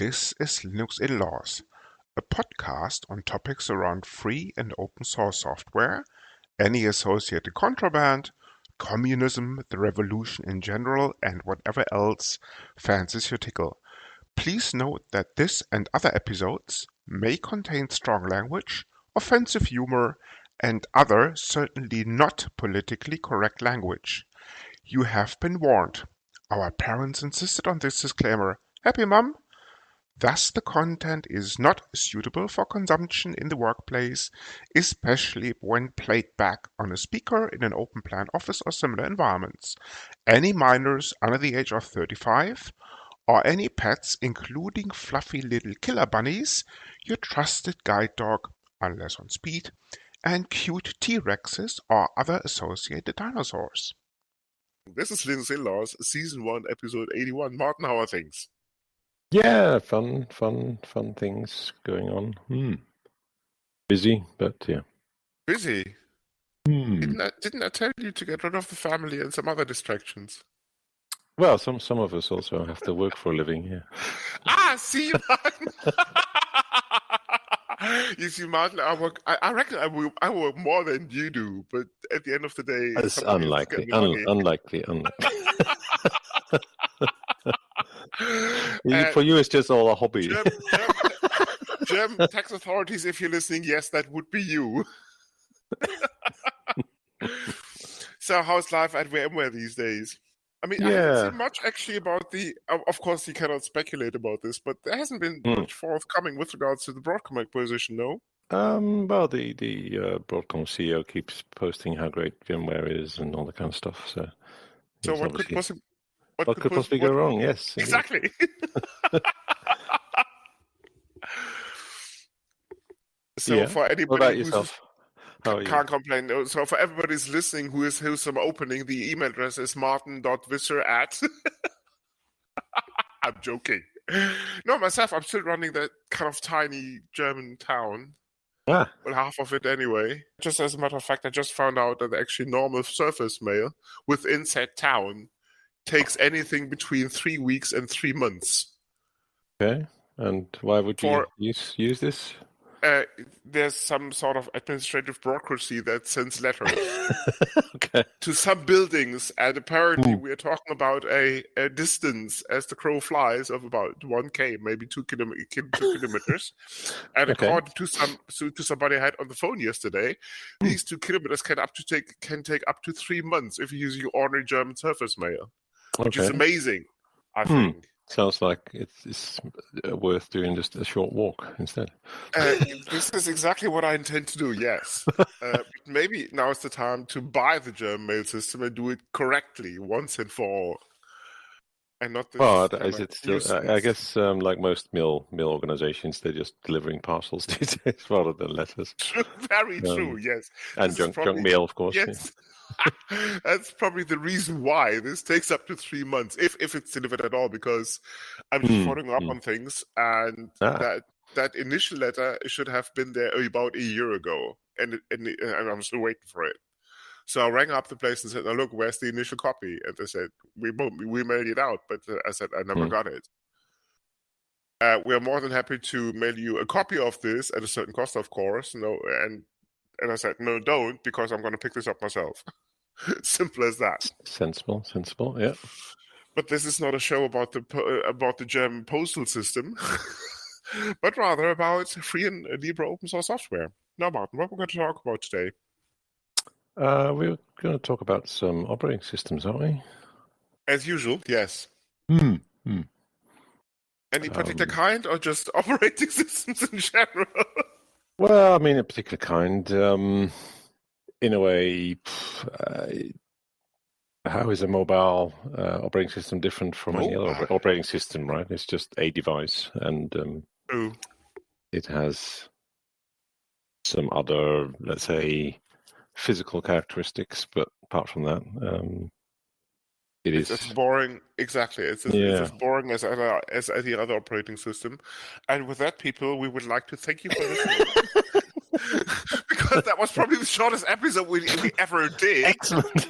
This is Linux in Laws, a podcast on topics around free and open source software, any associated contraband, communism, the revolution in general, and whatever else fancies your tickle. Please note that this and other episodes may contain strong language, offensive humor, and other certainly not politically correct language. You have been warned. Our parents insisted on this disclaimer. Happy, Mum? Thus, the content is not suitable for consumption in the workplace, especially when played back on a speaker in an open plan office or similar environments. Any minors under the age of 35, or any pets, including fluffy little killer bunnies, your trusted guide dog, unless on speed, and cute T-Rexes or other associated dinosaurs. This is Linux in Laws, Season 1, Episode 81. Martin, how are things? Yeah, fun things going on. Busy, but yeah. Busy? Didn't I tell you to get rid of the family and some other distractions? Well, some of us also have to work for a living, yeah. See, Martin! You see, Martin, I reckon I work more than you do, but at the end of the day... It's unlikely. Unlikely. For you, it's just all a hobby. German tax authorities, if you're listening, yes, that would be you. So how's life at VMware these days? I mean, I haven't seen much actually about the... Of course, you cannot speculate about this, but there hasn't been much forthcoming with regards to the Broadcom acquisition, no? Well, the Broadcom CEO keeps posting how great VMware is and all that kind of stuff. So what could possibly... What could possibly go wrong? Yes. Exactly. For anybody what about yourself? Can't complain. So for everybody who's listening who's opening, the email address is martin.visser@... I'm joking. No, myself, I'm still running that kind of tiny German town. Well, half of it anyway. Just as a matter of fact, I just found out that actually normal Surface mail within said town takes anything between 3 weeks and 3 months. Okay, and why would you use this? There's some sort of administrative bureaucracy that sends letters okay. to some buildings, and apparently we're talking about a distance as the crow flies of about 1K, maybe 2 kilometers. And according to somebody I had on the phone yesterday, these 2 kilometers can take up to 3 months if you're using ordinary German Surface mail, which is amazing, I think. Sounds like it's worth doing just a short walk instead. This is exactly what I intend to do, yes. Maybe now is the time to buy the German mail system and do it correctly once and for all. And not is it still? I guess like most mail organizations, they're just delivering parcels these days rather than letters. Very true, yes. And junk mail, of course. Yes. That's probably the reason why this takes up to 3 months, if it's delivered at all, because I'm just following up on things, and that initial letter should have been there about a year ago, and I'm still waiting for it. So I rang up the place and said, "Now look, where's the initial copy?" And they said, "We mailed it out," but I said, "I never got it." We are more than happy to mail you a copy of this at a certain cost, of course. No, and I said, "No, don't, because I'm going to pick this up myself." Simple as that. Sensible, yeah. But this is not a show about the German postal system, but rather about free and libre open source software. Now, Martin, what we're going to talk about today? We're going to talk about some operating systems, aren't we? As usual, yes. Any particular kind, or just operating systems in general? Well, I mean, a particular kind. In a way, how is a mobile operating system different from any other operating system, right? It's just a device, and it has some other, let's say, physical characteristics, but apart from that, it's as boring. Exactly, it's as boring as any other operating system. And with that, people, we would like to thank you for listening. Because that was probably the shortest episode we ever did. Excellent.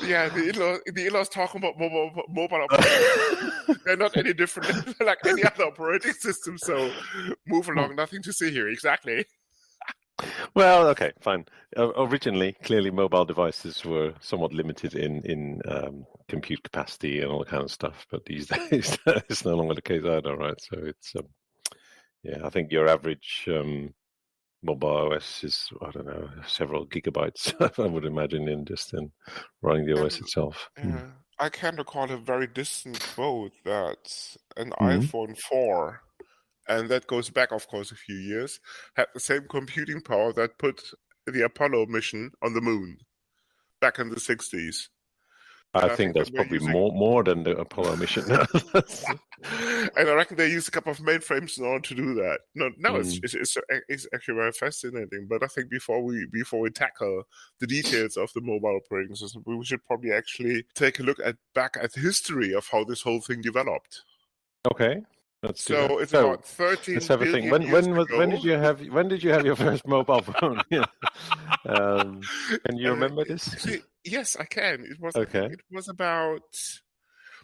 We Yeah, the in-laws talking about mobile operating. They're not any different like any other operating system. So move along. Nothing to see here. Exactly. Well, okay, fine. Originally, clearly, mobile devices were somewhat limited in compute capacity and all that kind of stuff. But these days, it's no longer the case either, right? So it's I think your average mobile OS is, I don't know, several gigabytes. I would imagine in running the OS itself. I can recall a very distant quote that an iPhone 4. And that goes back, of course, a few years, had the same computing power that put the Apollo mission on the moon back in the 60s. I think that's probably more than the Apollo mission. And I reckon they used a couple of mainframes in order to do that. No, it's actually very fascinating. But I think before we tackle the details of the mobile operating system, we should probably actually take a look back at the history of how this whole thing developed. Okay. So it's about 13 billion years ago. When did you have your first mobile phone? Can you remember this? Yes, I can. It was okay. It was about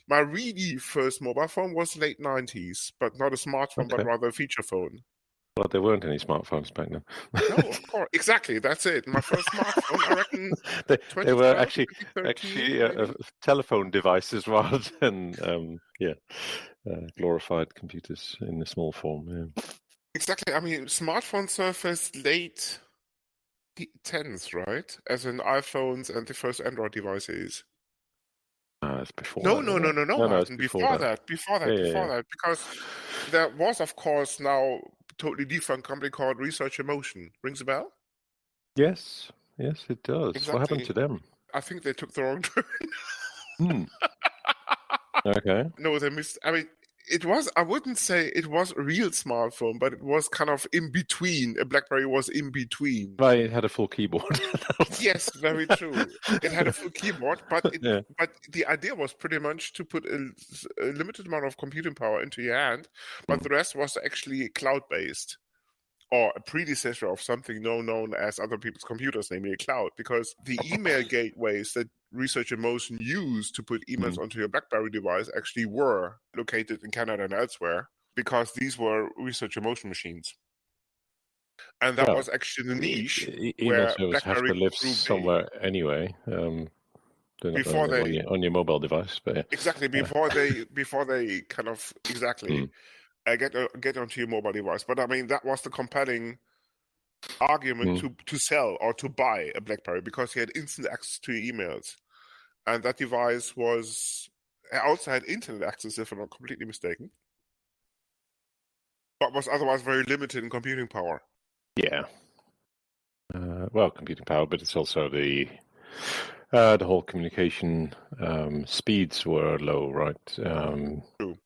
my really first mobile phone was late 90s, but not a smartphone, but rather a feature phone. Well, there weren't any smartphones back then. No, of course, exactly. That's it. My first smartphone, I reckon. They were actually telephone devices rather than glorified computers in a small form. Yeah. Exactly. I mean, smartphones surfaced late 10s, right? As in iPhones and the first Android devices. It's before. No, Martin, before that. Before that, because there was, of course, now totally defunct company called Research Emotion. Rings a bell? Yes, it does. Exactly. What happened to them? I think they took the wrong turn. Okay. No, they missed. I mean, it was. I wouldn't say it was a real smartphone, but it was kind of in between. A BlackBerry was in between. Right, it had a full keyboard. Yes, very true. It had a full keyboard, but the idea was pretty much to put a limited amount of computing power into your hand, but the rest was actually cloud-based, or a predecessor of something known as other people's computers, namely a cloud, because the email gateways that Research Emotion used to put emails onto your BlackBerry device actually were located in Canada and elsewhere, because these were Research Emotion machines. And that was actually the niche where BlackBerry have to live somewhere anyway. Before on your mobile device, but exactly before they kind of get onto your mobile device. But I mean, that was the compelling argument to sell or to buy a BlackBerry, because you had instant access to your emails, and that device was outside internet access, if I'm not completely mistaken, but was otherwise very limited in computing power. Yeah. Computing power, but it's also the whole communication speeds were low, right? True.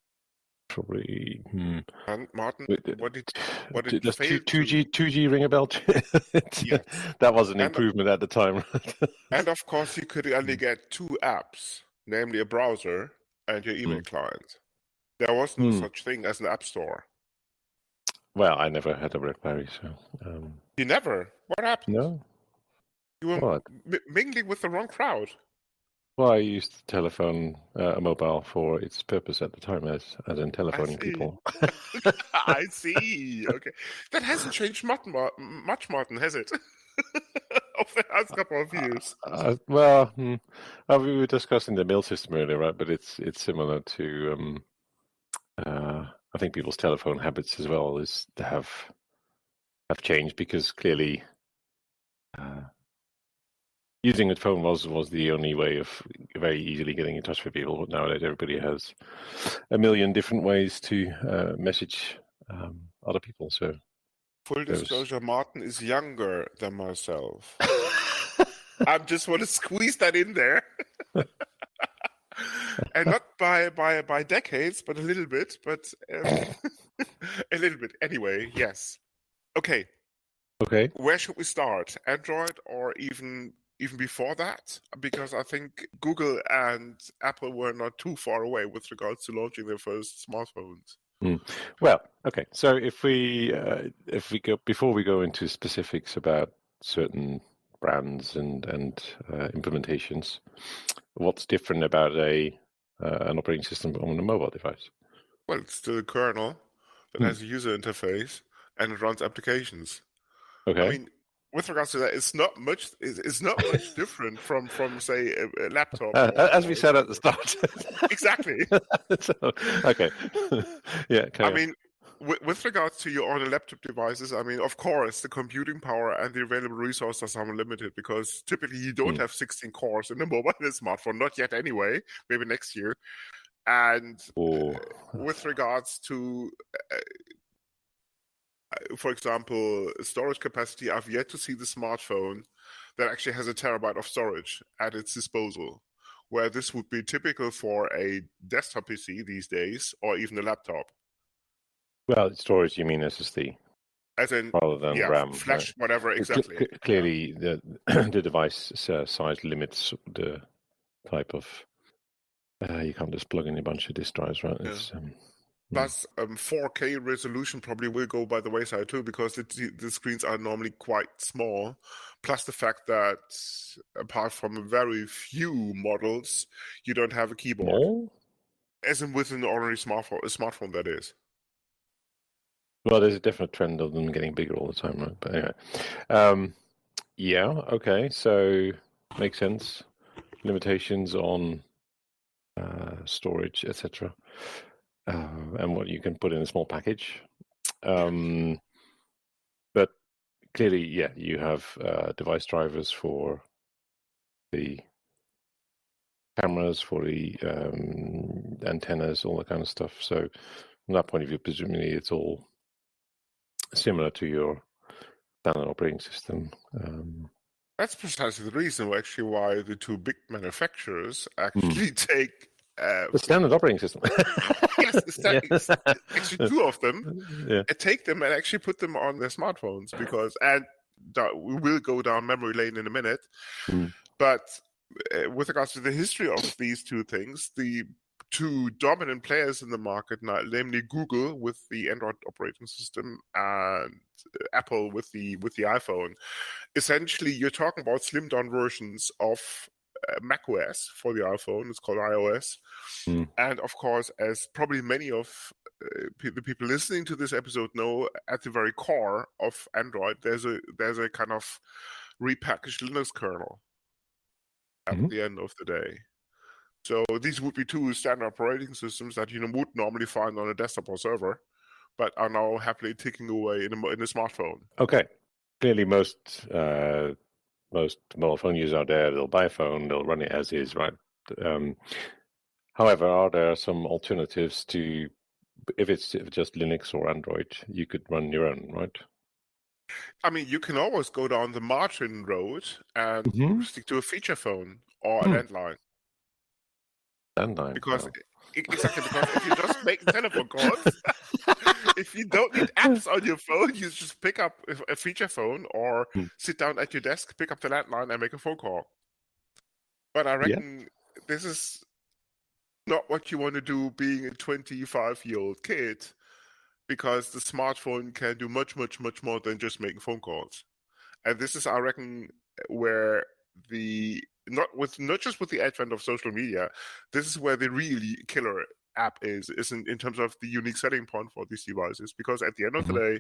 Probably. And Martin, what did does 2G ring a bell? Yes. That was an improvement at the time. And of course, you could only get two apps, namely a browser and your email client. There was no such thing as an app store. Well, I never had a BlackBerry, so. You never? What happened? No. You were mingling with the wrong crowd. Well, I used telephone, a mobile, for its purpose at the time, as in telephoning people. I see. Okay, that hasn't changed much, Martin, has it? Over the last couple of years. We were discussing the mail system earlier, right? But it's similar to. I think people's telephone habits as well have changed, because clearly. Using a phone was the only way of very easily getting in touch with people. But nowadays, everybody has a million different ways to message other people. So, full disclosure, Martin is younger than myself. I just want to squeeze that in there, and not by decades, but a little bit. But a little bit anyway. Yes. Okay. Where should we start? Android, or even before that? Because I think Google and Apple were not too far away with regards to launching their first smartphones. Well, okay. So if we go before we go into specifics about certain brands and implementations. What's different about an operating system on a mobile device? Well, it's still a kernel that has a user interface and it runs applications. Okay. I mean, with regards to that, it's not much. It's not much different from say a laptop. As we said at the start. Exactly. Okay. Yeah. I mean, with regards to your own laptop devices, I mean, of course, the computing power and the available resources are limited because typically you don't have 16 cores in a mobile and a smartphone, not yet anyway. Maybe next year. And with regards to for example, storage capacity, I've yet to see the smartphone that actually has a terabyte of storage at its disposal, where this would be typical for a desktop PC these days, or even a laptop. Well, storage, you mean SSD? As in, rather than RAM. flash, whatever, exactly. Clearly, the device size limits the type of... you can't just plug in a bunch of disk drives, right? Yeah. Plus, 4K resolution probably will go by the wayside too, because the screens are normally quite small. Plus the fact that, apart from very few models, you don't have a keyboard. No? As in with an ordinary smartphone, that is. Well, there's a definite trend of them getting bigger all the time, right? But anyway. Yeah, okay, so makes sense. Limitations on storage, etc. And what you can put in a small package. But clearly, yeah, you have device drivers for the cameras, for the antennas, all that kind of stuff. So from that point of view, presumably it's all similar to your standard operating system. That's precisely the reason actually why the two big manufacturers actually take the standard operating system. Yes, actually two of them. Take them and actually put them on their smartphones because, and we will go down memory lane in a minute. But with regards to the history of these two things, the two dominant players in the market, namely Google with the Android operating system and Apple with the iPhone, essentially you're talking about slimmed down versions of macOS for the iPhone. It's called iOS. And of course, as probably many of the people listening to this episode know, at the very core of Android, there's a kind of repackaged Linux kernel at the end of the day. So these would be two standard operating systems that you would normally find on a desktop or server, but are now happily ticking away in a smartphone. Okay, clearly most mobile phone users out there, they'll buy a phone, they'll run it as is, right? However, are there some alternatives to, if it's just Linux or Android, you could run your own, right? I mean, you can always go down the margin road and stick to a feature phone or a landline. Because exactly, because if you just make telephone calls, if you don't need apps on your phone, you just pick up a feature phone or sit down at your desk, pick up the landline, and make a phone call. But I reckon this is not what you want to do being a 25-year-old kid, because the smartphone can do much, much, much more than just making phone calls. And this is, I reckon, where not just with the advent of social media, this is where the really killer app is in terms of the unique selling point for these devices, because at the end of the day,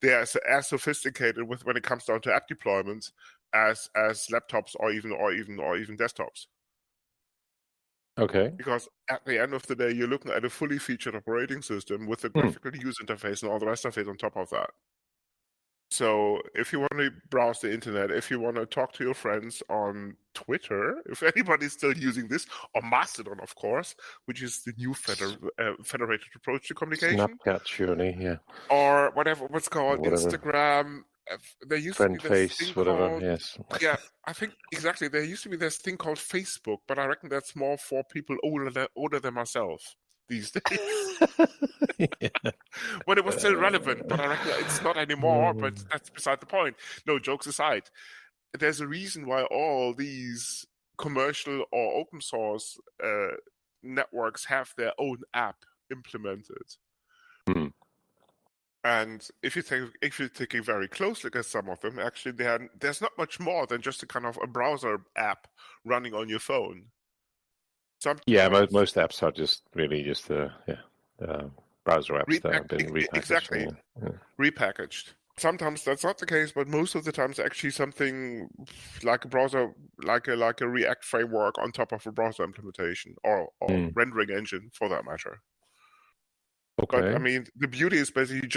they are as sophisticated when it comes down to app deployment as laptops or even desktops. Okay. Because at the end of the day, you're looking at a fully featured operating system with a graphical user interface and all the rest of it on top of that. So if you want to browse the internet, if you want to talk to your friends on Twitter, if anybody's still using this, or Mastodon, of course, which is the new federated approach to communication. Snapchat, surely, yeah. Or what's called Instagram. There used to be this thing whatever, yes. Yeah, I think exactly. There used to be this thing called Facebook, but I reckon that's more for people older than myself these days. When it was still relevant, but I reckon it's not anymore, but that's beside the point. No, jokes aside, there's a reason why all these commercial or open source networks have their own app implemented. And if you take a very close look at some of them, actually there's not much more than just a browser app running on your phone. Sometimes, most apps are just really just browser apps that have been repackaged. Exactly, repackaged. Sometimes that's not the case, but most of the time it's actually something like a browser, like a React framework on top of a browser implementation or rendering engine for that matter. Okay. But I mean, the beauty is basically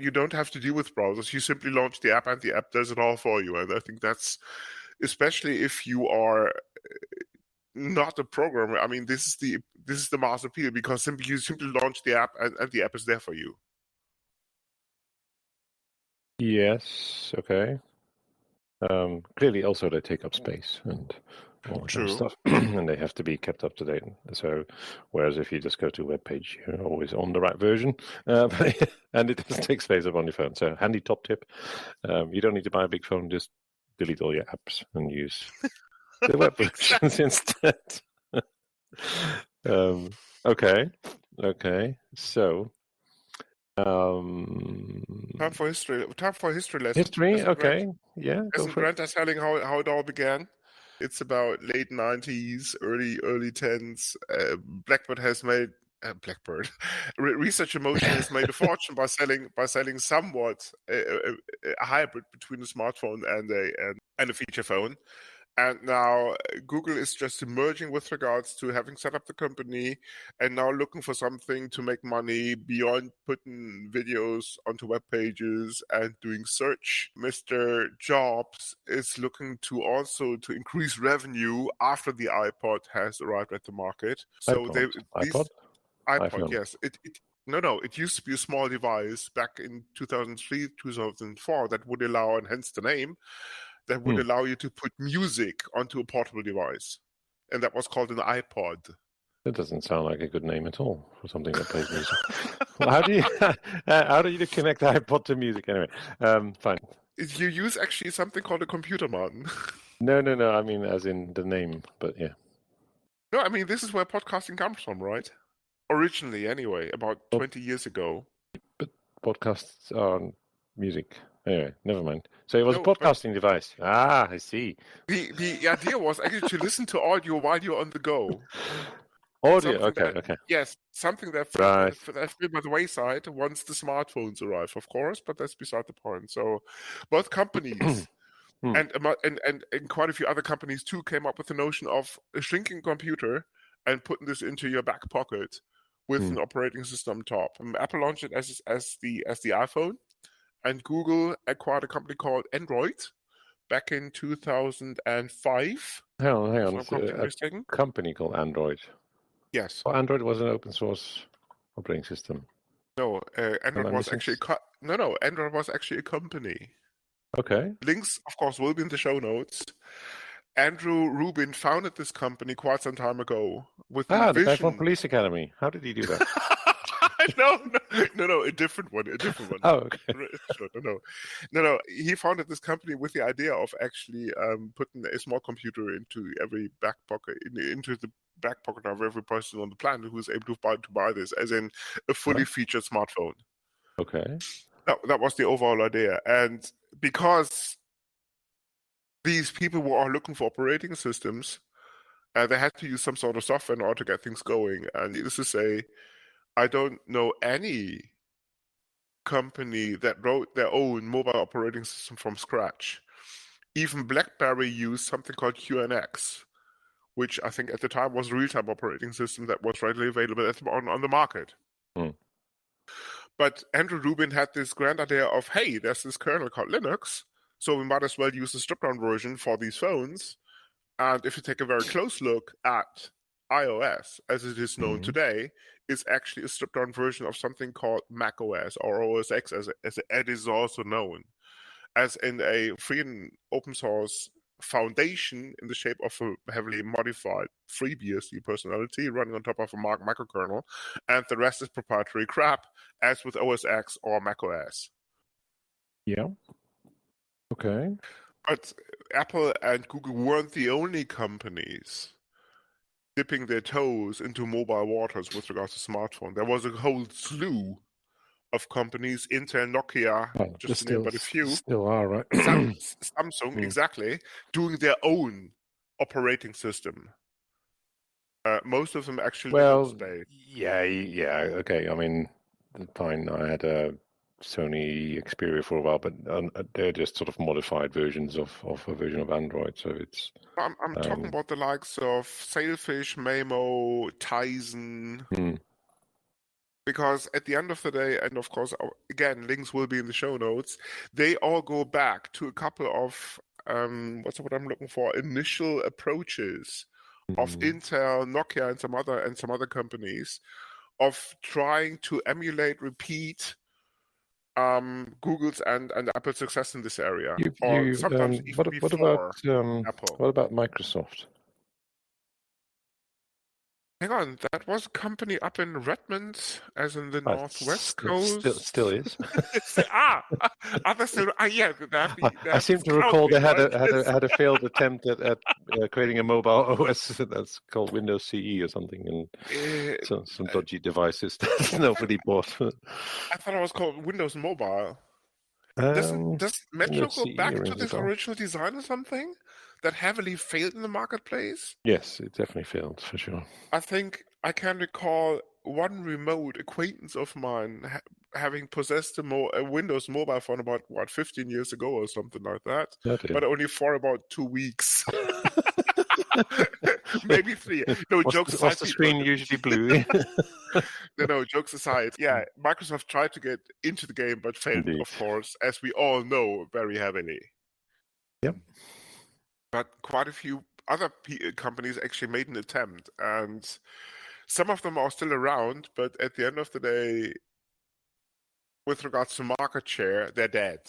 you don't have to deal with browsers. You simply launch the app and the app does it all for you. And I think that's, especially if you are not a programmer, I mean, this is the mass appeal, because you simply launch the app and the app is there for you. Yes. Okay. Clearly, also they take up space and all that kind of stuff, and they have to be kept up to date. So, whereas if you just go to a web page, you're always on the right version, and it does take space up on your phone. So, handy top tip: you don't need to buy a big phone; just delete all your apps and use the web versions instead. Okay. So. Time for history lesson. History, okay. Yeah. Isn't Grant telling how it all began? It's about late 90s, early 10s. Research in Motion has made a fortune by selling somewhat a hybrid between a smartphone and a feature phone. And now Google is just emerging with regards to having set up the company and now looking for something to make money beyond putting videos onto web pages and doing search. Mr. Jobs is looking to also to increase revenue after the iPod has arrived at the market. So iPod, yes. It used to be a small device back in 2003, 2004 that would allow, and hence the name, that would allow you to put music onto a portable device. And that was called an iPod. That doesn't sound like a good name at all for something that plays music. Well, how do you connect iPod to music anyway? Fine. You use actually something called a computer, Martin. No. I mean, as in the name, but yeah. No, I mean, this is where podcasting comes from, right? Originally, anyway, about 20 years ago. But podcasts are music. Anyway, never mind. So it was a podcasting device. Ah, I see. The idea was actually to listen to audio while you're on the go. Audio, okay. Yes, something that fell by the wayside once the smartphones arrive, of course, but that's beside the point. So both companies and quite a few other companies too came up with the notion of a shrinking computer and putting this into your back pocket with an operating system on top. And Apple launched it as the iPhone. And Google acquired a company called Android back in 2005. Hang on. A company called Android. Yes. Well, Android was an open source operating system. No, Android was actually Android was actually a company. Okay. Links, of course, will be in the show notes. Andrew Rubin founded this company quite some time ago with the guy from Police Academy. How did he do that? No, a different one. Oh, okay. No. He founded this company with the idea of actually putting a small computer into every back pocket, into the back pocket of every person on the planet who is able to buy this, as in a fully featured smartphone. Okay. That was the overall idea, and because these people are looking for operating systems, they had to use some sort of software in order to get things going. And needless to say, I don't know any company that wrote their own mobile operating system from scratch. Even BlackBerry used something called QNX, which I think at the time was a real-time operating system that was readily available on the market. But Andrew Rubin had this grand idea of, hey, there's this kernel called Linux, so we might as well use the stripped-down version for these phones. And if you take a very close look at iOS, as it is known today, is actually a stripped-down version of something called macOS, or OS X, as it is also known, as in a free and open source foundation in the shape of a heavily modified FreeBSD personality running on top of a microkernel, and the rest is proprietary crap, as with OS X or macOS. Yeah. Okay. But Apple and Google weren't the only companies dipping their toes into mobile waters with regards to smartphone. There was a whole slew of companies, Intel, Nokia, just to name but a few. Still are, right? Samsung, exactly, doing their own operating system. Most of them actually Linux-based. Yeah, okay. I mean, fine. I had a Sony Xperia for a while, but they're just sort of modified versions of a version of Android. So it's. I'm talking about the likes of Sailfish, Maemo, Tizen. Because at the end of the day, and of course, again, links will be in the show notes, they all go back to a couple of, what's what I'm looking for, initial approaches of Intel, Nokia, and some other companies of trying to emulate, repeat Google's and Apple's success in this area. Sometimes even before Apple. What about Microsoft? Hang on, that was a company up in Redmond, as in the northwest coast. Still is. I seem to recall they had a failed attempt at creating a mobile OS that's called Windows CE or something, and some dodgy devices that nobody bought. I thought it was called Windows Mobile. Does Metro go back to this original design or something that heavily failed in the marketplace? Yes, it definitely failed, for sure. I think I can recall one remote acquaintance of mine having possessed a Windows mobile phone about, 15 years ago or something like that. But only for about 2 weeks. Maybe 3. No, jokes aside. Was the screen usually blue? No, jokes aside. Yeah, Microsoft tried to get into the game, but failed, of course, as we all know, very heavily. Yep. But quite a few other companies actually made an attempt, and some of them are still around, but at the end of the day, with regards to market share, they're dead.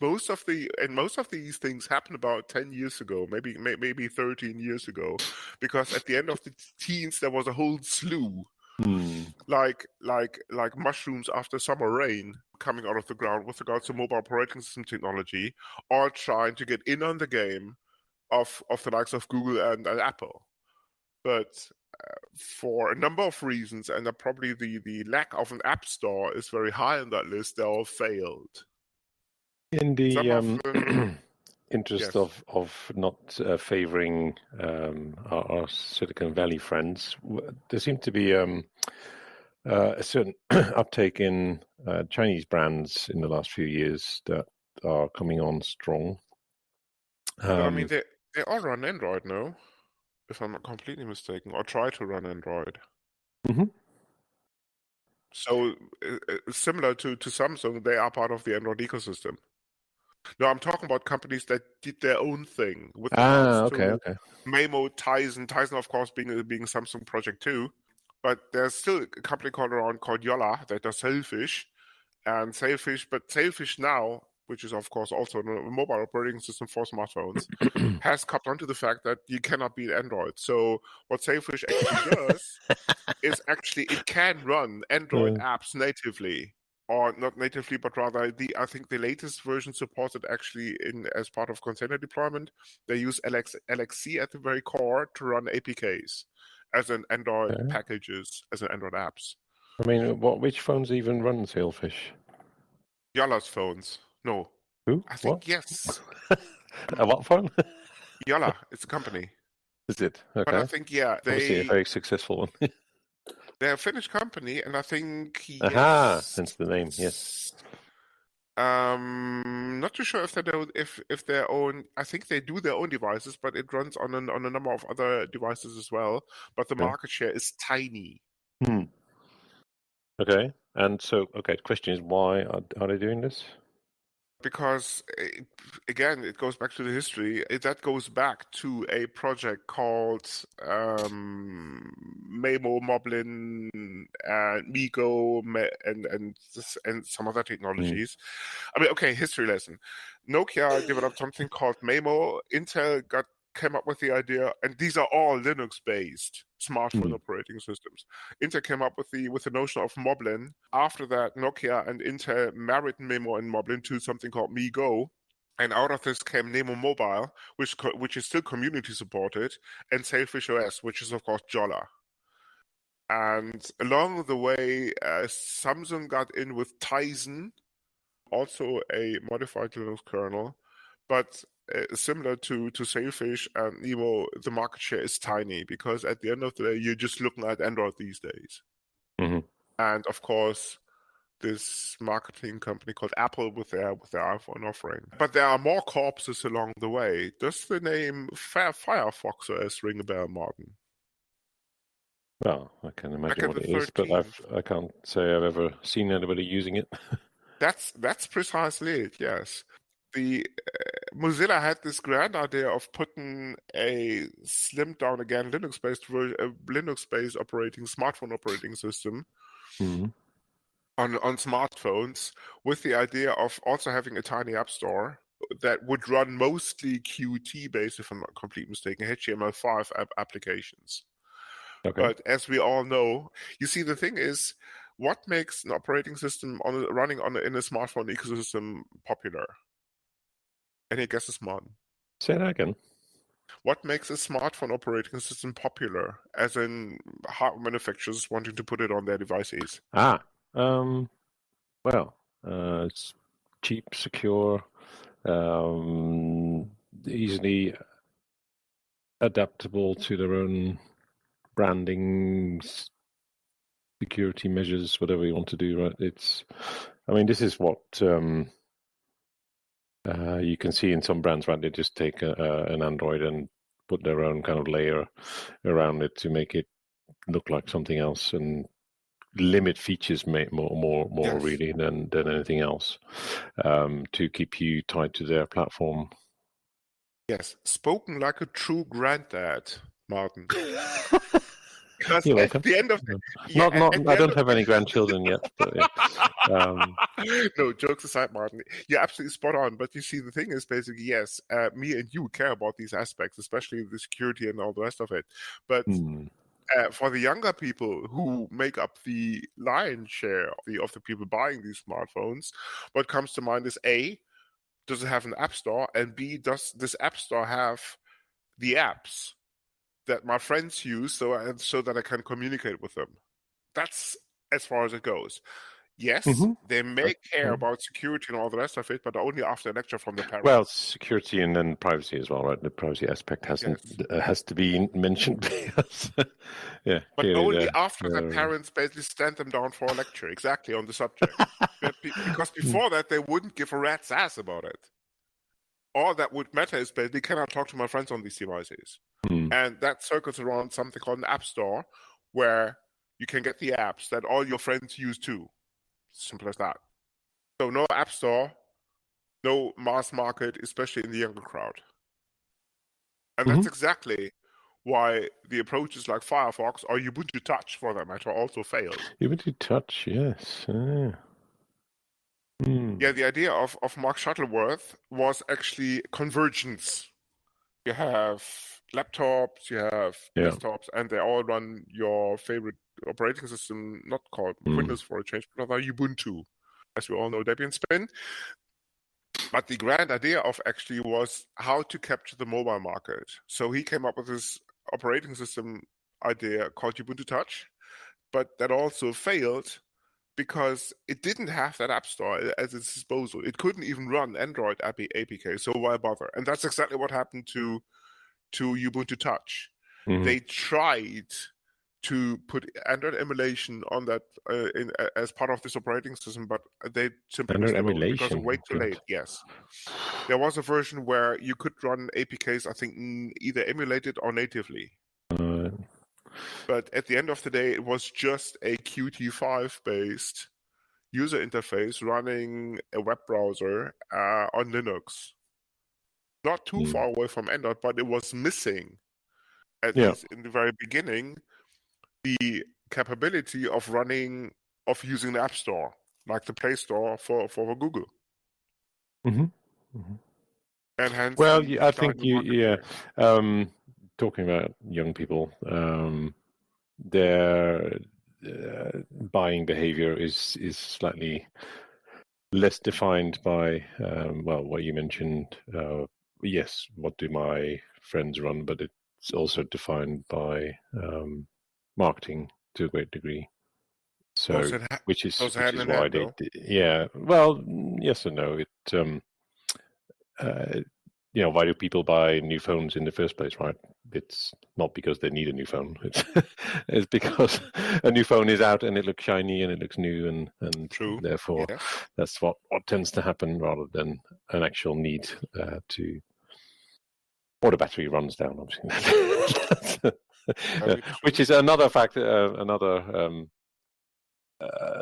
Most of these things happened about 10 years ago, maybe 13 years ago, because at the end of the teens there was a whole slew, like mushrooms after summer rain, coming out of the ground with regards to mobile operating system technology, all trying to get in on the game of the likes of Google and Apple. But for a number of reasons, and probably the lack of an app store is very high on that list, they all failed. In the interest of not favoring our Silicon Valley friends, there seemed to be a certain uptake in Chinese brands in the last few years that are coming on strong. I mean, they all run Android now, if I'm not completely mistaken, or try to run Android. Mm-hmm. So similar to Samsung, they are part of the Android ecosystem. No, I'm talking about companies that did their own thing. Okay. Maemo, Tizen, of course, being Samsung project too. But there's still a company called Yola that does Sailfish, but Sailfish now, which is of course also a mobile operating system for smartphones, has caught on to the fact that you cannot beat Android. So what Sailfish actually does is it can run Android apps natively. Or not natively, but rather I think the latest version supports it actually as part of container deployment. They use LXC at the very core to run APKs as an Android packages, as an Android apps. I mean, which phones even run Sailfish? Yola's phones. No. Who? I think yes. A what phone? Yola, it's a company. Is it? Okay. But I think obviously a very successful one. They're a Finnish company, and I think hence the name, yes. Not too sure if their own. I think they do their own devices, but it runs on a number of other devices as well. But the market share is tiny. Okay, and so the question is, why are they doing this? Because, again, it goes back to the history. That goes back to a project called Maemo, Moblin, and MeeGo, and some other technologies. I mean, okay, history lesson. Nokia developed something called Maemo. Intel came up with the idea, and these are all Linux-based smartphone operating systems. Intel came up with the notion of Moblin. After that, Nokia and Intel married Maemo and Moblin to something called MeeGo, and out of this came Nemo Mobile, which is still community supported, and Sailfish OS, which is of course Jolla. And along the way, Samsung got in with Tizen, also a modified Linux kernel, but similar to Sailfish and Nemo, the market share is tiny because at the end of the day, you're just looking at Android these days. Mm-hmm. And of course, this marketing company called Apple with their iPhone offering. But there are more corpses along the way. Does the name Firefox OS ring a bell, Martin? Well, I can imagine what it is, but I can't say I've ever seen anybody using it. That's precisely it, yes. The Mozilla had this grand idea of putting a slimmed down, again, Linux-based smartphone operating system on smartphones, with the idea of also having a tiny app store that would run mostly Qt-based, if I'm not completely mistaken, HTML5 applications. Okay. But as we all know, you see, the thing is, what makes an operating system running in a smartphone ecosystem popular? Any guesses, Martin? Say that again. What makes a smartphone operating system popular, as in hardware manufacturers wanting to put it on their devices? It's cheap, secure, easily adaptable to their own branding, security measures, whatever you want to do, right? This is what you can see in some brands, right? They just take an Android and put their own kind of layer around it to make it look like something else and limit features more yes. really than anything else, to keep you tied to their platform. Yes, spoken like a true granddad, Martin. Because You're at welcome. The end of the, I don't have any grandchildren yet. But yeah. No, jokes aside, Martin, you're absolutely spot on. But you see, the thing is basically, yes, me and you care about these aspects, especially the security and all the rest of it. But for the younger people who make up the lion's share of the people buying these smartphones, what comes to mind is A, does it have an app store? And B, does this app store have the apps that my friends use so that I can communicate with them? That's as far as it goes. Yes, they may care about security and all the rest of it, but only after a lecture from the parents. Well, security and then privacy as well, right? The privacy aspect has to be mentioned. Because, but only after the parents basically stand them down for a lecture, exactly, on the subject. Because before that, they wouldn't give a rat's ass about it. All that would matter is basically, can I talk to my friends on these devices? And that circles around something called an app store, where you can get the apps that all your friends use too. Simple as that. So no app store, no mass market, especially in the younger crowd. And that's exactly why the approaches like Firefox or Ubuntu Touch, for that matter, also failed. Ubuntu Touch, yes. Yeah, the idea of Mark Shuttleworth was actually convergence. You have laptops, you have desktops, and they all run your favorite operating system, not called Windows for a change, but rather Ubuntu, as we all know, Debian Spin. But the grand idea of actually was how to capture the mobile market. So he came up with this operating system idea called Ubuntu Touch, but that also failed because it didn't have that app store at its disposal. It couldn't even run Android APK, so why bother? And that's exactly what happened to Ubuntu Touch. They tried to put Android emulation on that as part of this operating system, but they simply missed because of way too late. Yes, there was a version where you could run APKs, I think, either emulated or natively. But at the end of the day, it was just a Qt5-based user interface running a web browser on Linux. Not too far away from Android, but it was missing, at least in the very beginning, the capability of using the App Store, like the Play Store for Google. And hence, I think talking about young people, their buying behavior is slightly less defined by what you mentioned. Yes, what do my friends run? But it's also defined by marketing to a great degree. So, which is why they, yeah. Well, yes and no. Why do people buy new phones in the first place, right? It's not because they need a new phone. It's because a new phone is out and it looks shiny and it looks new, and True. Therefore that's what tends to happen rather than an actual need or the battery runs down, obviously. Which is another factor,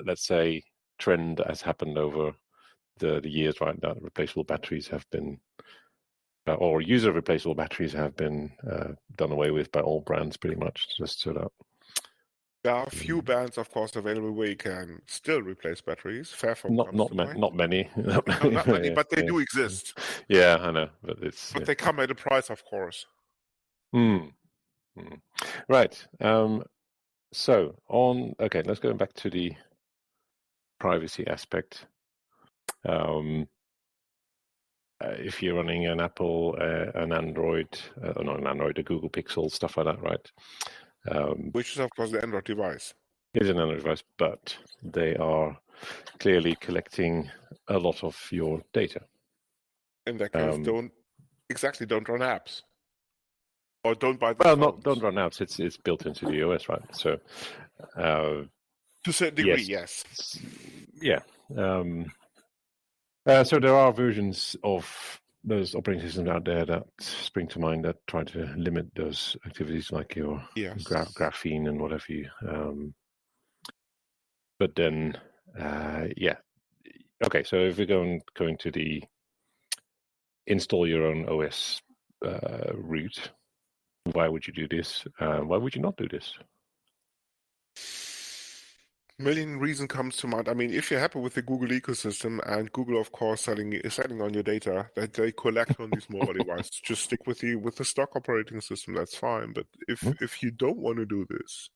let's say, trend that has happened over the years, right? That replaceable batteries have been, or user replaceable batteries have been done away with by all brands, pretty much. Just so that there are a few brands, of course, available where you can still replace batteries. Fairphone not many, not many, but they do exist. Yeah, I know, but they come at a price, of course. Right. So let's go back to the privacy aspect. If you're running an Apple, an Android, not an Android, a Google Pixel, stuff like that, right? Which is, of course, the Android device. It is an Android device, but they are clearly collecting a lot of your data. In that case, don't run apps. Or don't buy the phones. Don't run apps. It's built into the OS, right? So, to a certain degree, yes. Yeah. So there are versions of those operating systems out there that spring to mind that try to limit those activities, like your graphene and whatever you. But then, okay. So if we're going to the install your own OS route, why would you do this? Why would you not do this? Million reason comes to mind. I mean, if you're happy with the Google ecosystem and Google, of course, selling on your data that they collect on these mobile devices, just stick with the stock operating system. That's fine. But if you don't want to do this,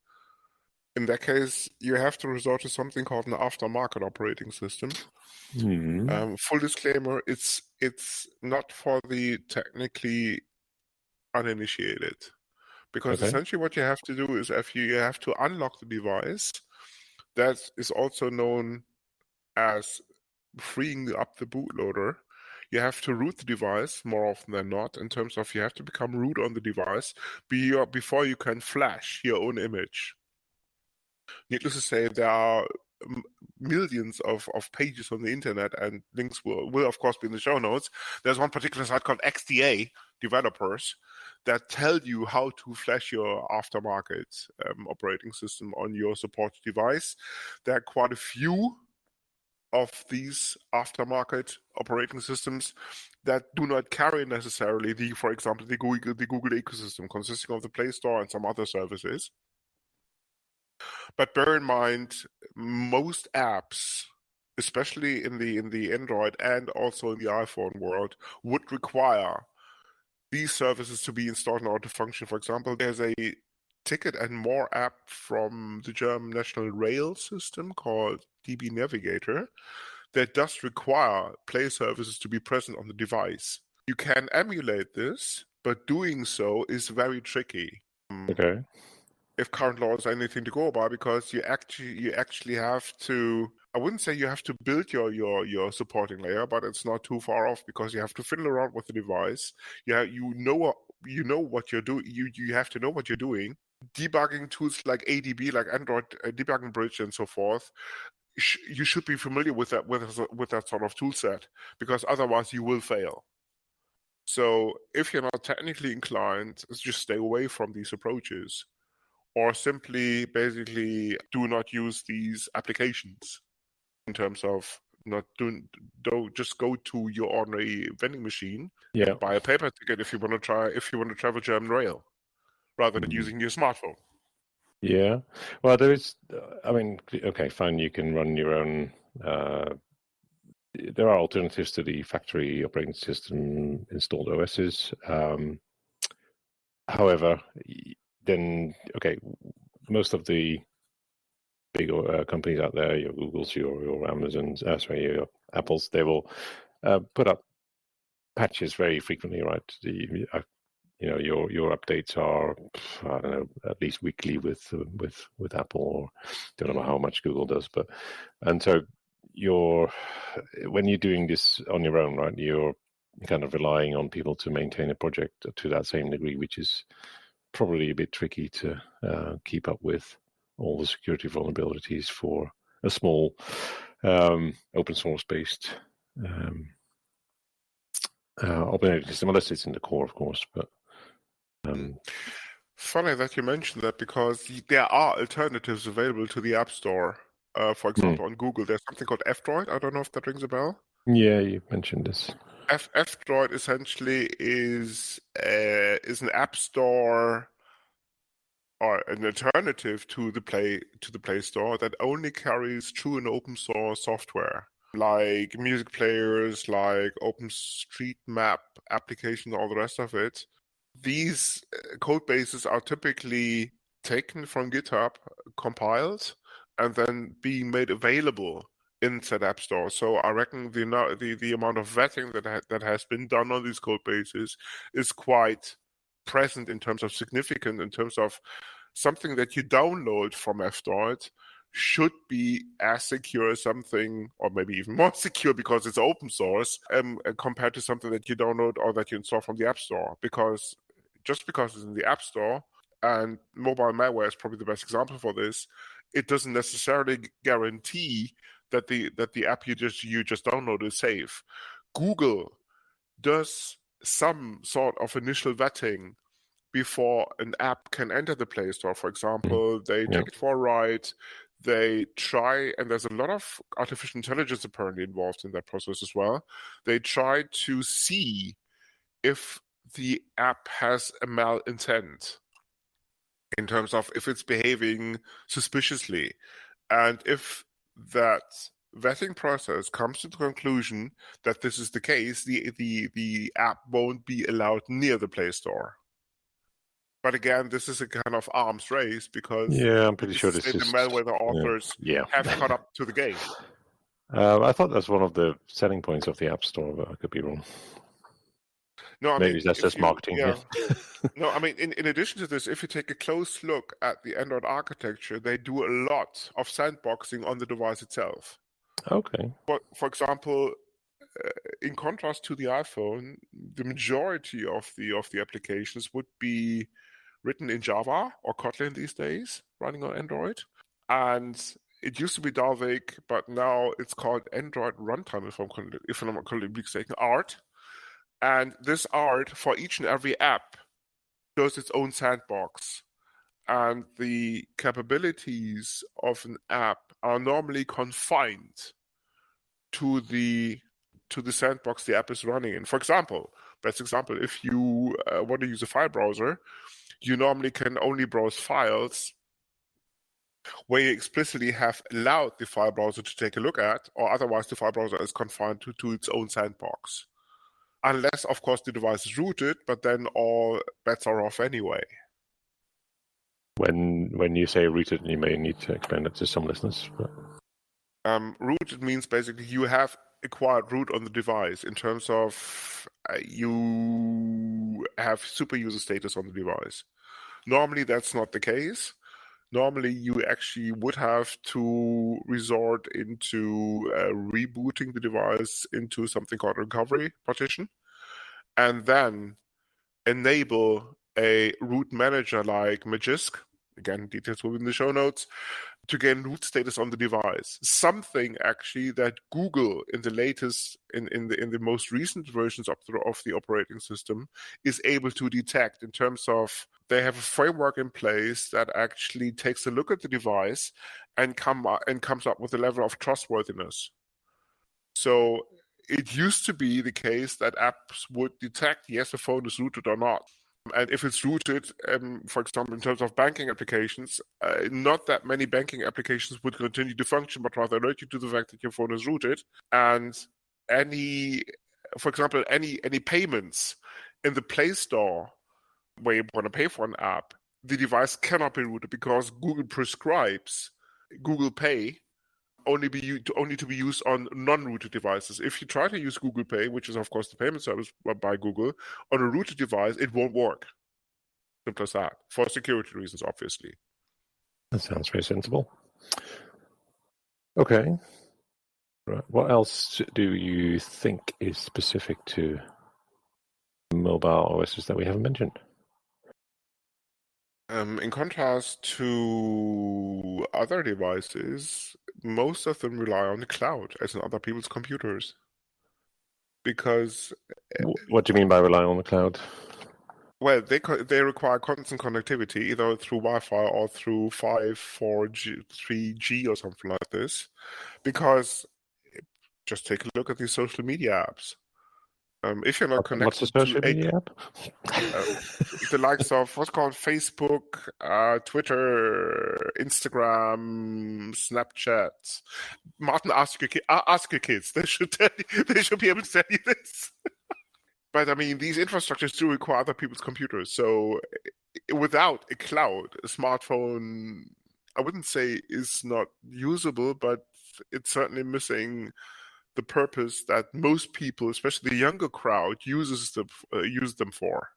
in that case, you have to resort to something called an aftermarket operating system. Full disclaimer: it's not for the technically uninitiated, because essentially what you have to do is you have to unlock the device. That is also known as freeing up the bootloader. You have to root the device more often than not, in terms of you have to become root on the device before you can flash your own image. Needless to say, there are millions of pages on the internet, and links will of course be in the show notes. There's one particular site called XDA Developers that tell you how to flash your aftermarket operating system on your supported device. There are quite a few of these aftermarket operating systems that do not carry necessarily for example, the Google ecosystem, consisting of the Play Store and some other services. But bear in mind, most apps, especially in the Android and also in the iPhone world, would require these services to be installed in order to function. For example, there's a Ticket and More app from the German National Rail System called DB Navigator that does require Play services to be present on the device. You can emulate this, but doing so is very tricky. Okay. If current law is anything to go by, because you actually have to, I wouldn't say you have to build your supporting layer, but it's not too far off, because you have to fiddle around with the device. You know what you're doing. You have to know what you're doing. Debugging tools like ADB, like Android Debugging Bridge, and so forth. You should be familiar with that sort of tool set, because otherwise you will fail. So if you're not technically inclined, just stay away from these approaches. Or simply, basically, do not use these applications. In terms of don't just go to your ordinary vending machine. Yeah. Buy a paper ticket if you want to travel German Rail, rather than using your smartphone. Yeah. Well, there is. I mean, okay, fine. You can run your own. There are alternatives to the factory operating system installed OSs. However, then most of the big companies out there, your Googles, your Amazons, your Apples, they will put up patches very frequently, right? your updates are, I don't know, at least weekly with Apple, or don't know how much Google does, and so when you're doing this on your own, right? You're kind of relying on people to maintain a project to that same degree, which is probably a bit tricky to keep up with all the security vulnerabilities for a small open source based operating system, unless it's in the core, of course. But funny that you mentioned that, because there are alternatives available to the App Store. For example, on Google, there's something called F-Droid. I don't know if that rings a bell. Yeah, you mentioned this. F-Droid essentially is an App Store or an alternative to the Play Store that only carries true and open source software, like music players, like OpenStreetMap application, all the rest of it. These code bases are typically taken from GitHub, compiled, and then being made available in said App Store. So I reckon the amount of vetting that has been done on these code bases is quite present in terms of significant, in terms of something that you download from F-Droid should be as secure as something, or maybe even more secure because it's open source, compared to something that you download or that you install from the App Store. Because just because it's in the App Store, and mobile malware is probably the best example for this, it doesn't necessarily guarantee that the app you just downloaded is safe. Google does some sort of initial vetting before an app can enter the Play Store. For example, they take it for a ride. They try, and there's a lot of artificial intelligence apparently involved in that process as well. They try to see if the app has a malintent in terms of if it's behaving suspiciously. And if that vetting process comes to the conclusion that this is the case, the app won't be allowed near the Play Store. But again, this is a kind of arms race, because I'm pretty sure this is the malware authors have caught up to the game. I thought that's one of the selling points of the App Store, but I could be wrong. No, maybe that's just marketing. No, I mean, in addition to this, if you take a close look at the Android architecture, they do a lot of sandboxing on the device itself. Okay. For example, in contrast to the iPhone, the majority of the applications would be written in Java or Kotlin these days, running on Android. And it used to be Dalvik, but now it's called Android Runtime, if I'm not mistaken, ART. And this ART, for each and every app, shows its own sandbox. And the capabilities of an app are normally confined to the sandbox the app is running in. For example, best example, if you want to use a file browser, you normally can only browse files where you explicitly have allowed the file browser to take a look at, or otherwise the file browser is confined to its own sandbox. Unless, of course, the device is rooted, but then all bets are off anyway. When you say rooted, you may need to explain that to some listeners. But... rooted means basically you have acquired root on the device in terms of you have super user status on the device. Normally, that's not the case. Normally, you actually would have to resort into rebooting the device into something called recovery partition, and then enable a root manager like Magisk, again, details will be in the show notes, to gain root status on the device. Something actually that Google in the latest, in the most recent versions of the operating system is able to detect, in terms of they have a framework in place that actually takes a look at the device and comes up with a level of trustworthiness. So it used to be the case that apps would detect, yes, the phone is rooted or not. And if it's rooted, for example, in terms of banking applications, not that many banking applications would continue to function, but rather alert you to the fact that your phone is rooted. And any payments in the Play Store where you want to pay for an app, the device cannot be rooted because Google prescribes Google Pay only to be used on non-rooted devices. If you try to use Google Pay, which is of course the payment service by Google, on a rooted device, it won't work. Simple as that, for security reasons, obviously. That sounds very sensible. Okay. Right. What else do you think is specific to mobile OSs that we haven't mentioned? In contrast to other devices, most of them rely on the cloud, as in other people's computers. Because what do you mean by relying on the cloud? Well, they require constant connectivity, either through Wi-Fi or through 5, 4G, 3G or something like this. Because just take a look at these social media apps. If you're not connected what's the social media app? The likes of what's called Facebook, Twitter, Instagram, Snapchat. Martin, ask your kids. They should be able to tell you this. But I mean, these infrastructures do require other people's computers. So without a cloud, a smartphone, I wouldn't say is not usable, but it's certainly missing the purpose that most people, especially the younger crowd, use them for.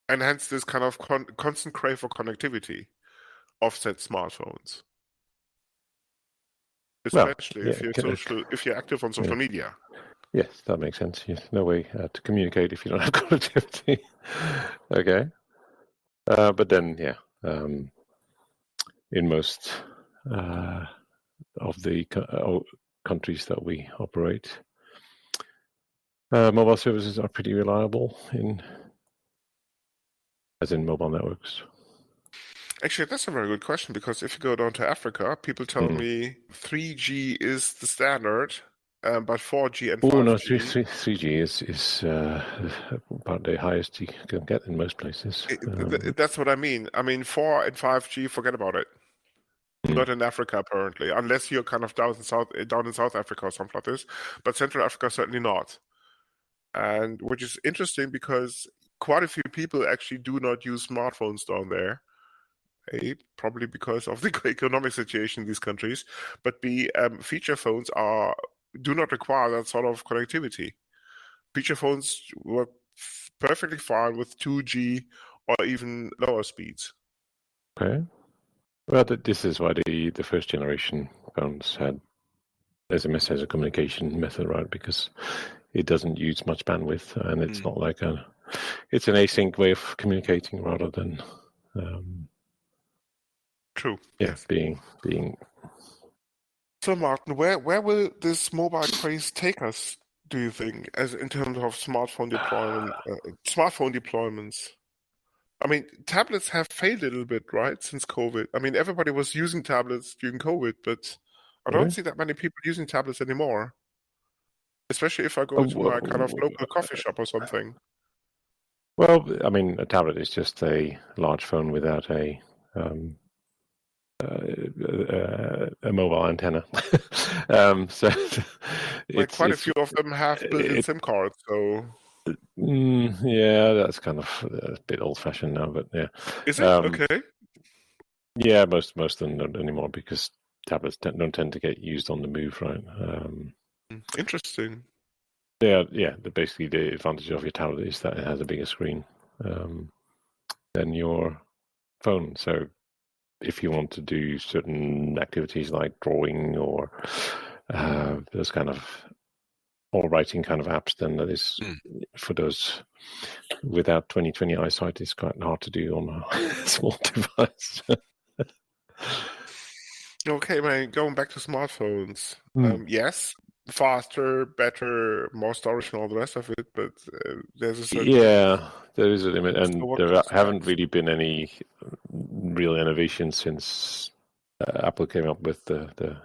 And hence this kind of constant crave for connectivity of said smartphones. Especially if you're active on social media. Yes, that makes sense. Yes, no way to communicate if you don't have connectivity. Okay. But then, in most of the countries that we operate, mobile services are pretty reliable as in mobile networks. Actually, that's a very good question, because if you go down to Africa, people tell me 3G is the standard, but 4G and 5G... Oh, no, 3G is about the highest you can get in most places. That's what I mean. I mean, 4 and 5G, forget about it. Not in Africa, apparently, unless you're kind of down in South Africa or something like this. But Central Africa, certainly not. And which is interesting, because quite a few people actually do not use smartphones down there. A, probably because of the economic situation in these countries. But B, feature phones do not require that sort of connectivity. Feature phones work perfectly fine with 2G or even lower speeds. Okay. Well, this is why the first generation phones had SMS as a communication method, right? Because it doesn't use much bandwidth, and it's not like it's an async way of communicating rather than true. Yeah, yes. being. So, Martin, where will this mobile craze take us, do you think, as in terms of smartphone deployments? I mean, tablets have failed a little bit, right, since COVID. I mean, everybody was using tablets during COVID, but I don't see that many people using tablets anymore. Especially if I go to my kind of local coffee shop or something. Well, I mean, a tablet is just a large phone without a mobile antenna. So quite a few of them have built-in SIM cards, so... yeah, that's kind of a bit old-fashioned now, but yeah. Is it? Okay. Yeah, most of them don't anymore, because tablets don't tend to get used on the move, right? Interesting. Yeah. Basically, the advantage of your tablet is that it has a bigger screen than your phone. So if you want to do certain activities like drawing or those kind of, or writing kind of apps, then that is for those without 20/20 eyesight, it's quite hard to do on a small device. Okay, man, going back to smartphones. Yes, faster, better, more storage and all the rest of it, but there's a certain... Yeah, there is a limit, and there haven't really been any real innovation since Apple came up with the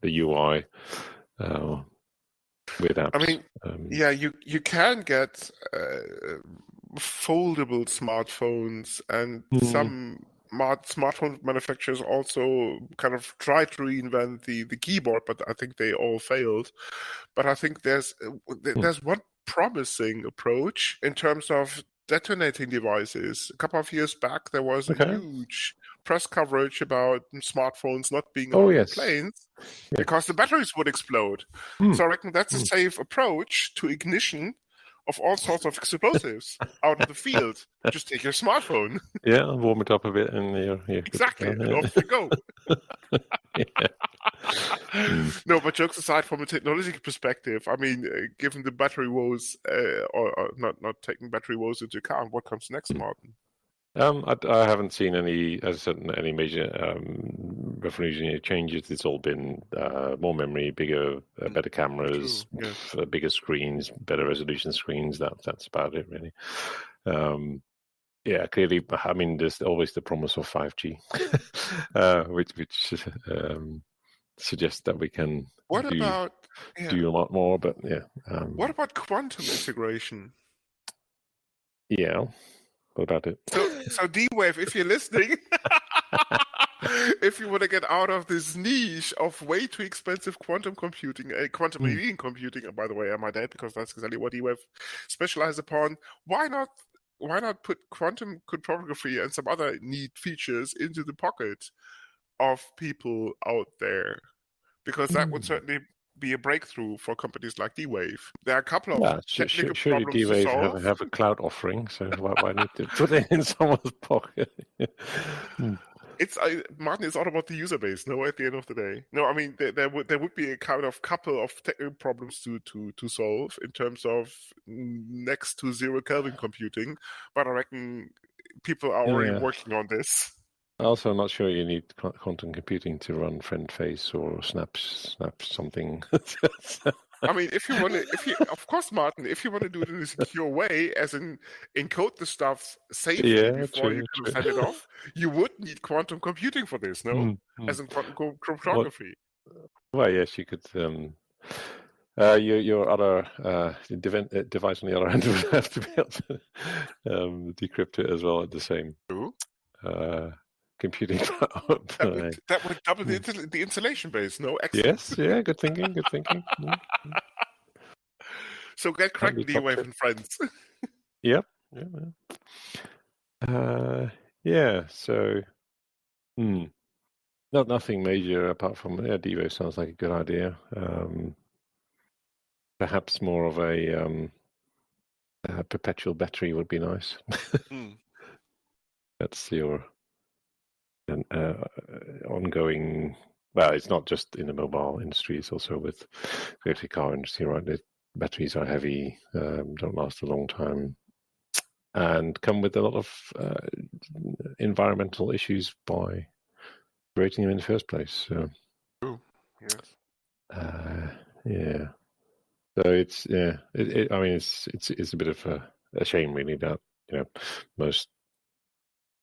UI with apps. I mean, you can get foldable smartphones, and some smartphone manufacturers also kind of tried to reinvent the keyboard, but I think they all failed. But I think there's one promising approach in terms of detonating devices. A couple of years back, there was a huge press coverage about smartphones not being on planes Yeah. because the batteries would explode. So I reckon that's a safe approach to ignition of all sorts of explosives out in the field. Just take your smartphone. Yeah, warm it up a bit, and you're exactly, and off you go. No, but jokes aside, from a technological perspective, I mean, given the battery woes, or not taking battery woes into account, what comes next, Martin? I haven't seen any, as I said, any major revolutionary changes. It's all been more memory, bigger, better cameras, bigger screens, better resolution screens. That's about it, really. Yeah, clearly. I mean, there's always the promise of 5G, which suggests that we can do a lot more. But yeah, what about quantum integration? Yeah. What about it? So D-Wave, if you're listening, if you want to get out of this niche of way too expensive quantum computing, quantum machine computing, and by the way, am I dead? Because that's exactly what D-Wave specializes upon. Why not put quantum cryptography and some other neat features into the pocket of people out there? Because that would certainly be a breakthrough for companies like D-Wave. There are a couple of technical problems D-Wave to solve. have a cloud offering, so why need to put it in someone's pocket? It's Martin. It's all about the user base. No, at the end of the day, no. I mean, there would be a kind of couple of technical problems to solve in terms of next to zero Kelvin computing, but I reckon people are already working on this. Also, I'm not sure you need quantum computing to run friend face or snap something. I mean, of course, Martin, if you want to do it in a secure way, as in encode the stuff safely before you can send it off, you would need quantum computing for this, no? As in quantum cryptography. Well, yes, you could. Your other device on the other end would have to be able to decrypt it as well at the same computing. That would double the installation base, no? Excellent. Yes, yeah, good thinking. So get cracking, D-Wave and friends. Yep. So, nothing major apart from D-Wave sounds like a good idea. Perhaps more of a perpetual battery would be nice. That's your ongoing. Well, it's not just in the mobile industry; it's also with the electric car industry, right? The batteries are heavy, don't last a long time, and come with a lot of environmental issues by creating them in the first place. So, yes. So it's I mean, it's a bit of a shame, really, that most.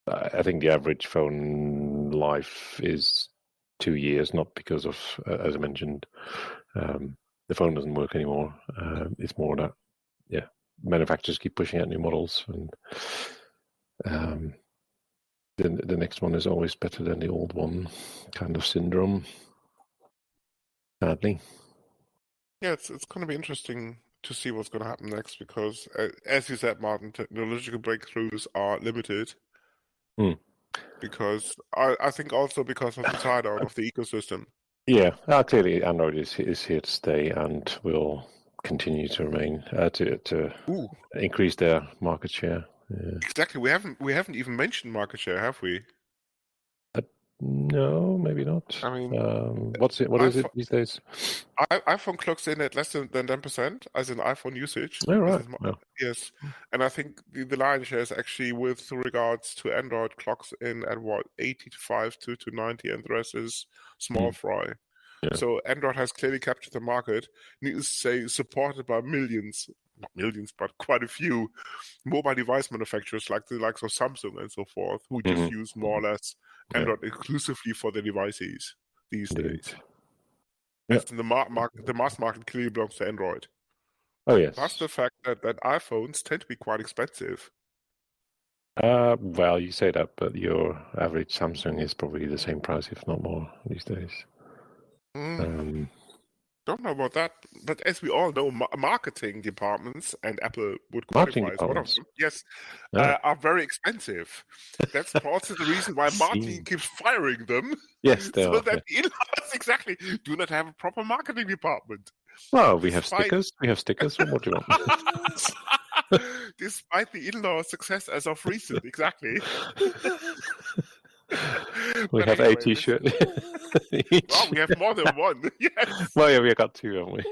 I think the average phone life is 2 years, not because of, as I mentioned, the phone doesn't work anymore. It's more that, manufacturers keep pushing out new models, and the next one is always better than the old one, kind of syndrome, sadly. Yeah, it's going to be interesting to see what's going to happen next because, as you said, Martin, technological breakthroughs are limited. Because I think also because of the tie down of the ecosystem. Yeah, clearly Android is here to stay and will continue to remain to increase their market share. Yeah. Exactly. We haven't even mentioned market share, have we? No, maybe not. I mean, what is it these days? iPhone clocks in at less than 10% as in iPhone usage. Oh, right. Yes. And I think the lion's share is actually with regards to Android clocks in at 85 to 90, and the rest is small fry. Yeah. So Android has clearly captured the market. Needless to say, supported by not millions, but quite a few mobile device manufacturers like the likes of Samsung and so forth, who just use more or less Android exclusively for their devices these days. Yes. The mass market clearly belongs to Android. Oh, yes. Plus the fact that iPhones tend to be quite expensive. Well, you say that, but your average Samsung is probably the same price, if not more, these days. Don't know about that, but as we all know, marketing departments, and Apple would qualify as one of them, yes, are very expensive. That's also the reason why Martin keeps firing them. Yes, so that the in-laws exactly do not have a proper marketing department. Well, we have stickers. We have stickers. What do you want? Despite the in-law success as of recent, exactly. We have a T-shirt each. Wow, we have more than one. Yes. Well, yeah, we got two, haven't we?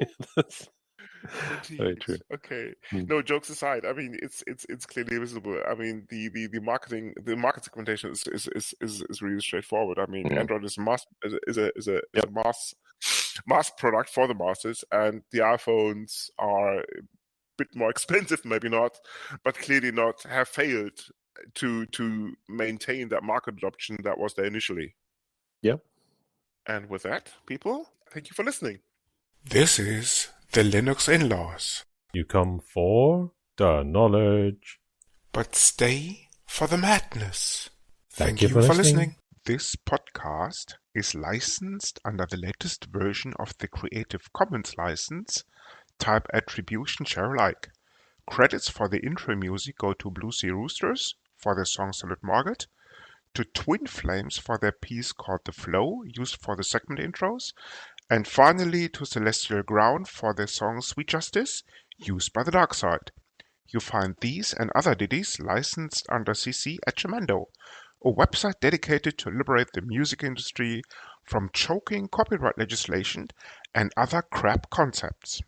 Very true. Okay. No, jokes aside, I mean it's clearly visible. I mean the market segmentation is really straightforward. I mean Android is a mass product for the masses, and the iPhones are a bit more expensive, maybe not, but clearly not have failed to maintain that market adoption that was there initially. Yep. And with that, people, thank you for listening. This is the Linux In-Laws. You come for the knowledge, but stay for the madness. Thank you for listening. This podcast is licensed under the latest version of the Creative Commons license, type Attribution Share Alike. Credits for the intro music go to Blue Sea Roosters for their song Solid Market, to Twin Flames for their piece called The Flow, used for the segment intros, and finally to Celestial Ground for their song Sweet Justice, used by the Dark Side. You find these and other ditties licensed under CC at Jamendo, a website dedicated to liberate the music industry from choking copyright legislation and other crap concepts.